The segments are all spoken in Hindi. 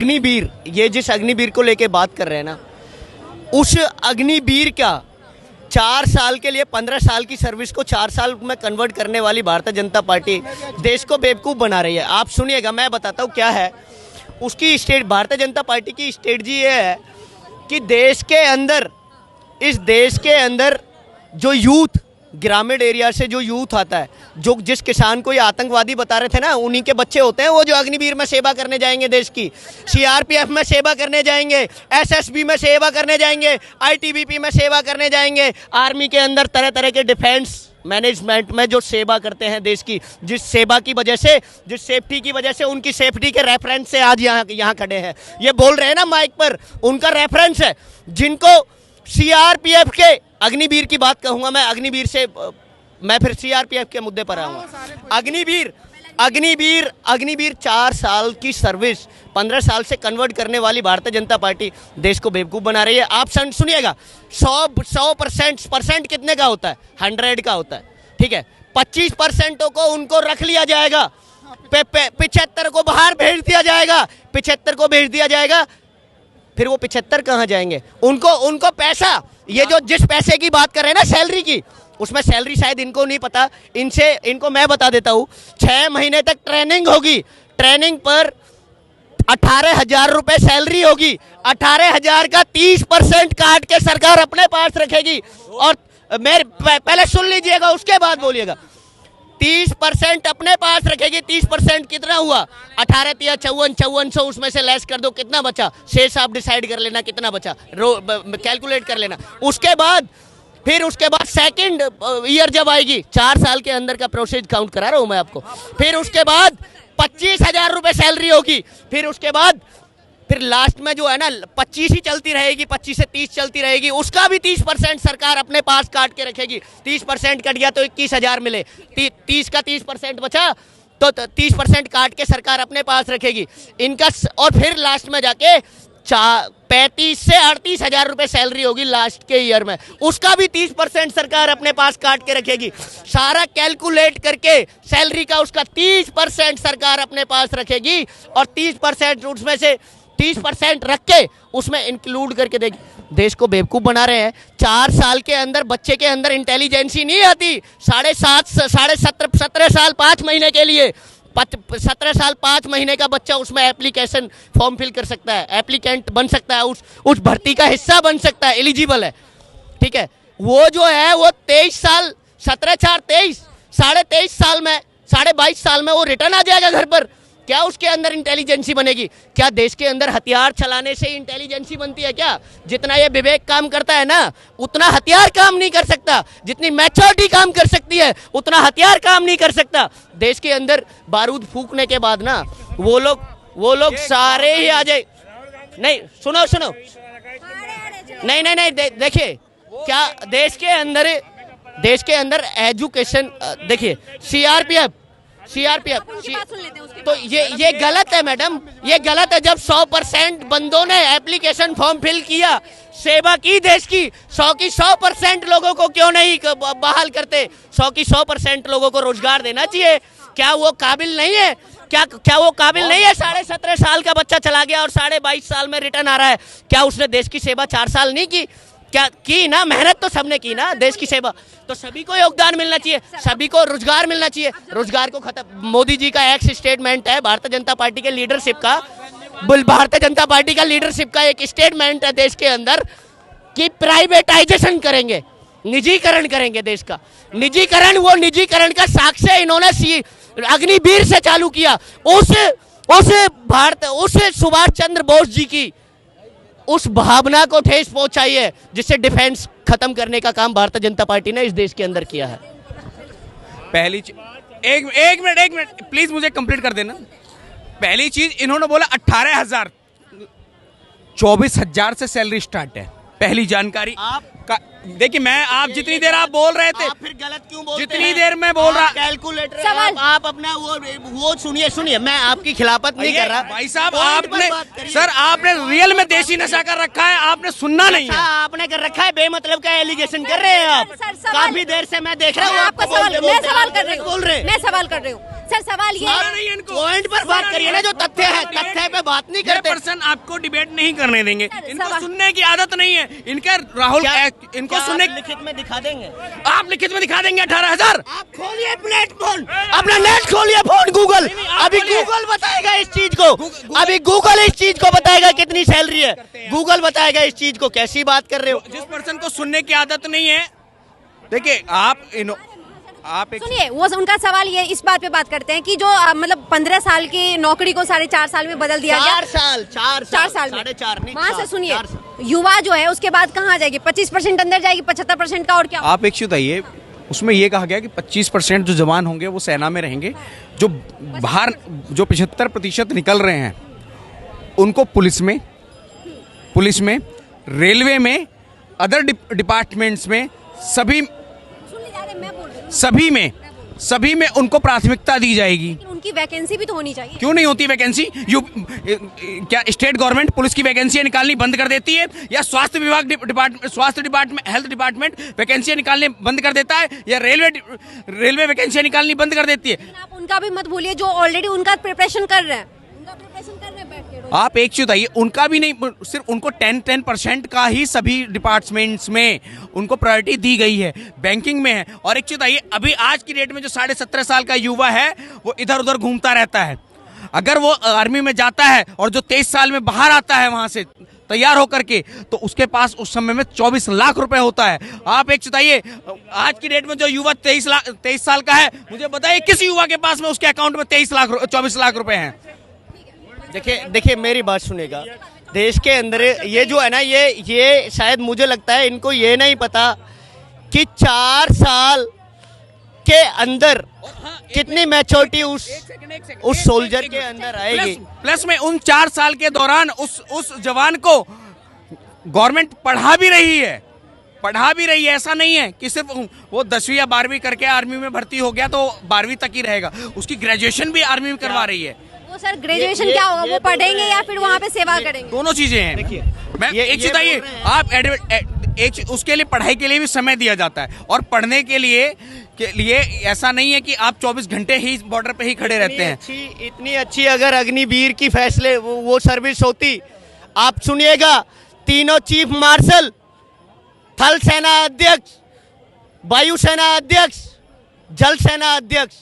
अग्निवीर, ये जिस अग्निवीर को लेके बात कर रहे हैं ना, उस अग्निवीर का 4 साल के लिए 15 साल की सर्विस को 4 साल में कन्वर्ट करने वाली भारतीय जनता पार्टी देश को बेवकूफ़ बना रही है। आप सुनिएगा, मैं बताता हूँ क्या है उसकी स्टेट। भारतीय जनता पार्टी की स्ट्रेटजी ये है कि देश के अंदर, इस देश के अंदर जो यूथ, ग्रामीण एरिया से जो यूथ आता है, जो जिस किसान को ये आतंकवादी बता रहे थे ना, उन्हीं के बच्चे होते हैं वो जो अग्निवीर में सेवा करने जाएंगे, देश की सीआरपीएफ में सेवा करने जाएंगे, एसएसबी में सेवा करने जाएंगे, आईटीबीपी में सेवा करने जाएंगे, आर्मी के अंदर तरह तरह के डिफेंस मैनेजमेंट में जो सेवा करते हैं देश की, जिस सेवा की वजह से, जिस सेफ्टी की वजह से, उनकी सेफ्टी के रेफरेंस से आज यहाँ खड़े हैं। ये बोल रहे हैं ना माइक पर, उनका रेफरेंस है। जिनको सीआरपीएफ के, अग्निवीर की बात कहूँगा मैं, अग्निवीर से मैं फिर सीआरपीएफ के मुद्दे पर आऊँगा। अग्निवीर 4 साल की सर्विस 15 साल से कन्वर्ट करने वाली भारतीय जनता पार्टी देश को बेवकूफ़ बना रही है। आप सुनिएगा, 100% कितने का होता है? 100 का होता है, ठीक है। 25% को उनको रख लिया जाएगा, 75 को बाहर भेज दिया जाएगा, 75 को भेज दिया जाएगा। फिर वो 75 कहाँ जाएंगे? उनको पैसा, ये जो जिस पैसे की बात कर रहे हैं ना, सैलरी की, उसमें सैलरी शायद इनको नहीं पता, इनको मैं बता देता हूँ। 6 महीने तक ट्रेनिंग होगी, ट्रेनिंग पर 18,000 रुपये सैलरी होगी। 18,000 का 30% काट के सरकार अपने पास रखेगी। और मेरे पहले सुन लीजिएगा, उसके बाद बोलिएगा। 30% अपने पास रखेगी। 30% कितना हुआ? 18 × 5400, उसमें से लेस कर दो, कितना बचा? शेष आप डिसाइड कर लेना कितना बचा, कैलकुलेट कर लेना। उसके बाद सेकंड ईयर जब आएगी, 4 साल के अंदर का प्रोसेस काउंट करा रहा हूं मैं आपको। फिर उसके बाद 25,000 रुपये सैलरी होगी। फिर उसके बाद फिर लास्ट में जो है ना 25 ही चलती रहेगी, 25 से 30 चलती रहेगी। उसका भी 30% सरकार अपने पास काट के रखेगी। 30% कट गया तो 21,000 मिले, 30 का 30% बचा तो 30% काट के सरकार अपने पास रखेगी इनका। और फिर लास्ट में जाके 35 से 38,000 रुपये सैलरी होगी लास्ट के ईयर में, उसका भी 30% सरकार अपने पास काट के रखेगी। सारा कैलकुलेट करके सैलरी का उसका 30% सरकार अपने पास रखेगी। और 30% उसमें से 30% रख के उसमें इंक्लूड करके देगी। देश को बेवकूफ़ बना रहे हैं। 4 साल के अंदर बच्चे के अंदर इंटेलिजेंसी नहीं आती। 17 साल 5 महीने के लिए, 17 साल 5 महीने का बच्चा उसमें एप्लीकेशन फॉर्म फिल कर सकता है, एप्लीकेंट बन सकता है, उस भर्ती का हिस्सा बन सकता है, एलिजिबल है, ठीक है। वो जो है वो 23 साल, 17 4 23, 23.5 साल में, 22.5 साल में वो रिटर्न आ जाएगा घर पर। क्या उसके अंदर इंटेलिजेंसी बनेगी? क्या देश के अंदर हथियार चलाने से इंटेलिजेंसी बनती है क्या? जितना ये विवेक काम करता है ना, उतना हथियार काम नहीं कर सकता। जितनी मैच्योरिटी काम कर सकती है, उतना हथियार काम नहीं कर सकता। देश के अंदर बारूद फूंकने के बाद ना वो लोग सारे ही आ जाए। नहीं, सुनो, नहीं, देखिए क्या देश के अंदर एजुकेशन, देखिए सीआरपीएफ तो ये गलत है मैडम, ये गलत है। जब 100% बंदों ने एप्लीकेशन फॉर्म फिल किया, सेवा की देश की, 100 की 100% लोगों को क्यों नहीं बहाल करते? 100 की 100% लोगों को रोजगार देना चाहिए। क्या वो काबिल नहीं है? क्या वो काबिल नहीं है? 17.5 साल का बच्चा चला गया और 22.5 साल में रिटर्न आ रहा है। क्या उसने देश की सेवा 4 साल नहीं की? क्या की ना? मेहनत तो सबने की ना देश की सेवा। तो सभी को योगदान मिलना चाहिए, सभी को रोजगार मिलना चाहिए। रोजगार को खत्म, मोदी जी का एक्स स्टेटमेंट है, भारतीय जनता पार्टी के लीडरशिप का, भारतीय जनता पार्टी का लीडरशिप का एक स्टेटमेंट है देश के अंदर कि प्राइवेटाइजेशन करेंगे, निजीकरण करेंगे देश का। निजीकरण, वो निजीकरण का साक्ष्य इन्होंने अग्निवीर से चालू किया। उस सुभाष चंद्र बोस जी की उस भावना को ठेस पहुंचाई है, जिससे डिफेंस खत्म करने का काम भारतीय जनता पार्टी ने इस देश के अंदर किया है। पहली एक मिनट प्लीज, मुझे कंप्लीट कर देना। पहली चीज, इन्होंने बोला 18,000, 24,000 से सैलरी स्टार्ट है। पहली जानकारी आपका। देखिए, मैं आप जितनी देर आप बोल रहे थे, आप फिर गलत क्यों बोलते जितनी हैं? देर मैं बोल रहा, कैलकुलेटर आप अपना वो सुनिए, मैं आपकी खिलाफत नहीं कर रहा भाई साहब। आपने रियल में देसी नशा कर रखा है, आपने सुनना नहीं है। आपने कर रखा है, बेमतलब का एलिगेशन कर रहे हैं आप। काफी देर से मैं देख रहा हूँ आपका सवाल, मैं सवाल कर रही हूँ। सर सवाल ये सुनना है नहीं है इनको। पॉइंट पर बात करिए ना, जो तथ्य है, तथ्य पे बात नहीं ये करते। पर्सन आपको डिबेट नहीं करने देंगे। इनको सवाल- सुनने की आदत नहीं है। इनका राहुल इनको क्या सुनने आप लिखित में दिखा देंगे? आप लिखित में दिखा देंगे 18,000। आप खोलिए प्लेटफॉर्म, अपना नेट खोलिए, फोन गूगल, अभी गूगल बताएगा इस चीज को, अभी गूगल इस चीज को बताएगा कितनी सैलरी है, गूगल बताएगा इस चीज को। कैसी बात कर रहे हो? जिस पर्सन को सुनने की आदत नहीं है, देखिए आप एक सुनिए, वो उनका सवाल ये इस बात पे बात करते हैं कि जो मतलब 15 साल की नौकरी को 4.5 साल में बदल दिया गया। 4 साल में, में 4.5 नहीं, वहाँ से 4 सुनिए, 4 साल। युवा जो है उसके बाद कहाँ जाएगी? 25% अंदर जाएगी, 75% का और क्या? आप एक चीज बताइए, उसमें ये कहा गया कि 25% जो जवान होंगे वो सेना में रहेंगे, जो बाहर जो 75% निकल रहे हैं उनको पुलिस में, रेलवे में, अदर डिपार्टमेंट्स में, सुन ले जा रहे, मैं बोल रही हूँ। सभी में उनको प्राथमिकता दी जाएगी। लेकिन उनकी वैकेंसी भी तो होनी चाहिए। क्यों नहीं होती वैकेंसी? क्या स्टेट गवर्नमेंट पुलिस की वैकेंसी निकालनी बंद कर देती है, या स्वास्थ्य डिपार्टमेंट हेल्थ डिपार्टमेंट वैकेंसी निकालने बंद कर देता है, या रेलवे वैकेंसी निकालनी बंद कर देती है? लेकिन आप उनका भी मत भूलिए जो ऑलरेडी उनका प्रिपरेशन कर रहे हैं, बैठ के रोज। आप एक चीज बताइए, उनका भी नहीं, सिर्फ उनको 10% का ही सभी डिपार्टमेंट्स में उनको प्रायोरिटी दी गई है, बैंकिंग में है। और एक चीज बताइए, अभी आज की डेट में जो 17.5 साल का युवा है वो इधर उधर घूमता रहता है। अगर वो आर्मी में जाता है और जो 23 साल में बाहर आता है वहां से तैयार होकर के, तो उसके पास उस समय में 24 लाख रुपए होता है। आप एक बताइए, आज की डेट में जो युवा 23 साल का है, मुझे बताइए किस युवा के पास में उसके अकाउंट में 24 लाख रुपए हैं? देखिए मेरी बात सुनेगा। देश के अंदर ये जो है ना, ये शायद मुझे लगता है इनको ये नहीं पता कि 4 साल के अंदर कितनी मैच्योरिटी उस सोल्जर के अंदर आएगी। प्लस में उन 4 साल के दौरान उस जवान को गवर्नमेंट पढ़ा भी रही है। ऐसा नहीं है कि सिर्फ वो 10वीं या 12वीं करके आर्मी में भर्ती हो गया तो 12वीं तक ही रहेगा, उसकी ग्रेजुएशन भी आर्मी में करवा रही है। वो सर ग्रेजुएशन क्या होगा? वो पढ़ेंगे या फिर वहाँ पे सेवा करेंगे? दोनों चीजें हैं। देखिए, मैं ये एक चीज बताइए, आप उसके लिए पढ़ाई के लिए भी समय दिया जाता है, और पढ़ने के लिए ऐसा नहीं है कि आप 24 घंटे ही बॉर्डर पे ही खड़े रहते हैं। इतनी अच्छी अगर अग्निवीर की फैसले वो सर्विस होती, आप सुनिएगा, तीनों चीफ मार्शल, थल सेना अध्यक्ष, वायुसेना अध्यक्ष, जल सेना अध्यक्ष,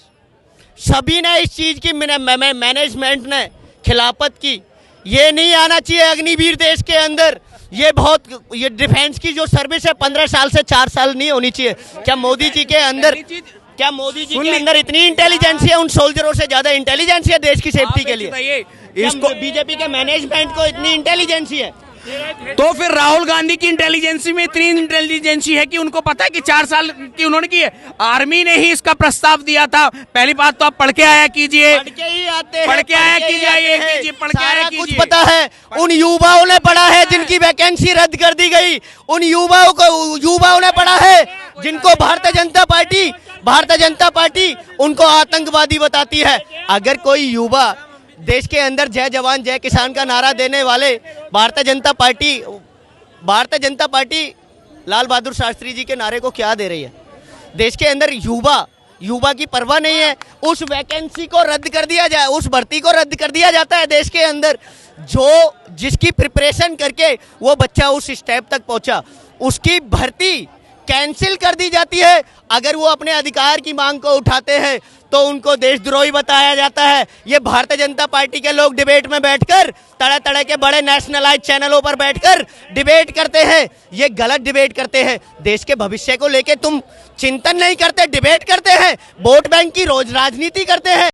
सभी ने इस चीज की मैनेजमेंट ने खिलाफत की। ये नहीं आना चाहिए अग्निवीर देश के अंदर। ये डिफेंस की जो सर्विस है 15 साल से 4 साल नहीं होनी चाहिए। क्या मोदी जी के अंदर इतनी इंटेलिजेंस है? उन सोल्जरों से ज्यादा इंटेलिजेंस है देश की सेफ्टी के लिए? इसको बीजेपी के मैनेजमेंट को इतनी इंटेलिजेंस है? तो फिर राहुल गांधी की इंटेलिजेंसी में इतनी इंटेलिजेंसी है कि उनको पता है कि 4 साल की उन्होंने की है। आर्मी ने ही इसका प्रस्ताव दिया था। पहली बात तो आप पढ़ के आया कीजिए, पढ़ के ही आते हैं, पढ़ के आया पढ़ के ही कीजिए, आते ये हैं। कीजिए, पढ़ के आया सारा कुछ कीजिए। पता है। उन युवाओं ने पढ़ा है जिनकी वैकेंसी रद्द कर दी गई। उन युवाओं ने पढ़ा है जिनको भारतीय जनता पार्टी उनको आतंकवादी बताती है। अगर कोई युवा देश के अंदर जय जवान जय किसान का नारा देने वाले भारतीय जनता पार्टी लाल बहादुर शास्त्री जी के नारे को क्या दे रही है? देश के अंदर युवा की परवाह नहीं है। उस वैकेंसी को रद्द कर दिया जाए, उस भर्ती को रद्द कर दिया जाता है देश के अंदर। जिसकी प्रिपरेशन करके वो बच्चा उस स्टेप तक पहुंचा, उसकी भर्ती कैंसिल कर दी जाती है। अगर वो अपने अधिकार की मांग को उठाते हैं तो उनको देशद्रोही बताया जाता है। ये भारतीय जनता पार्टी के लोग डिबेट में बैठकर तरह के बड़े नेशनलाइज चैनलों पर बैठकर डिबेट करते हैं। ये गलत डिबेट करते हैं। देश के भविष्य को लेके तुम चिंतन नहीं करते, डिबेट करते हैं, वोट बैंक की रोज राजनीति करते हैं।